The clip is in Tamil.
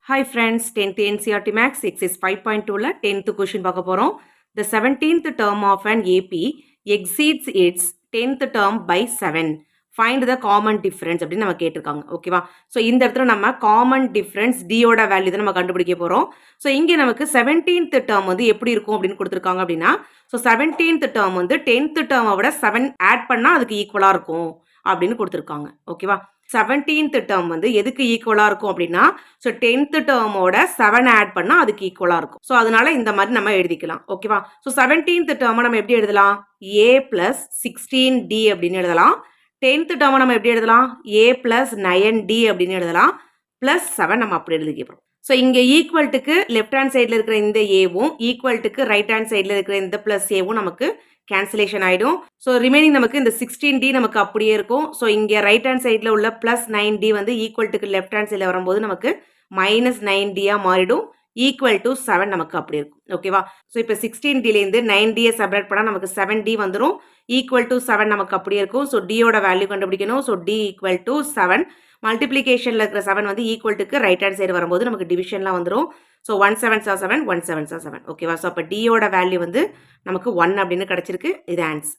Hi friends, 10th NCERT Max exercise 5.2ல 10th question பார்க்க போறோம். The 17th term of an AP exceeds its 10th term by 7. Find the common difference அப்படின்னு நம்ம கேட்டிருக்காங்க. ஓகேவா? ஸோ இந்த இடத்துல நம்ம காமன் டிஃபரன்ஸ் டியோட வேல்யூ தான் நம்ம கண்டுபிடிக்க போறோம். ஸோ இங்கே நமக்கு 17th டேர்ம் வந்து எப்படி இருக்கும் அப்படின்னு கொடுத்துருக்காங்க அப்படின்னா, ஸோ 17th டேர்ம் வந்து 10th டேர்மை விட 7 ஆட் பண்ணா அதுக்கு ஈக்குவலா இருக்கும் அப்படின்னு கொடுத்துருக்காங்க. ஓகேவா? 17th டேர்ம் வந்து எதுக்கு ஈக்குவலா இருக்கும் அப்படின்னா, ஸோ 10th டேர்மோட 7 ஆட் பண்ணா அதுக்கு ஈக்குவலா இருக்கும். ஸோ அதனால இந்த மாதிரி நம்ம எழுதிக்கலாம். ஓகேவா? ஸோ 17th டேர்மை நம்ம எப்படி எழுதலாம்? a பிளஸ் 16d அப்படின்னு எழுதலாம். 10th டேர்மை நம்ம எப்படி எழுதலாம்? a பிளஸ் 9d அப்படின்னு எழுதலாம். பிளஸ் 7 நம்ம அப்படி எழுதிக்கிறோம். ஸோ இங்கே ஈக்குவல்ட்டுக்கு லெஃப்ட் ஹேண்ட் சைடில் இருக்கிற இந்த ஏவும் ஈக்குவல்ட்டுக்கு ரைட் ஹேண்ட் சைடில் இருக்கிற இந்த பிளஸ் ஏவும் நமக்கு கேன்சலேஷன் ஆகிடும். ஸோ ரிமைனிங் நமக்கு இந்த 16d நமக்கு அப்படியே இருக்கும். ஸோ இங்கே ரைட் ஹேண்ட் சைடில் உள்ள பிளஸ் 9d வந்து ஈக்குவல்ட்டுக்கு லெஃப்ட் ஹேண்ட் சைடில் வரும்போது நமக்கு மைனஸ் 9dயாக மாறிடும். ஈக்குவல் டு 7 நமக்கு அப்படி இருக்கும். ஓகேவா? ஸோ இப்போ 16dலேருந்து 9dயை செப்பரேட் பண்ணால் நமக்கு 7d வந்துடும். ஈக்குவல் டு 7 நமக்கு அப்படியே இருக்கும். ஸோ டியோட வேல்யூ கண்டுபிடிக்கணும். So d equal to 7. மல்டிப்ளிகேஷனில் இருக்கிற 7 வந்து ஈக்குவல்ட்டுக்கு ரைட் ஹேண்ட் சைடு வரும்போது நமக்கு டிவிஷன்லாம் வந்துடும். So 1 7s are 7, 1 7s are 7. ஓகேவா? ஸோ அப்போ டியோட வேல்யூ வந்து நமக்கு 1 அப்படின்னு கிடச்சிருக்கு. இது ஆன்சர்.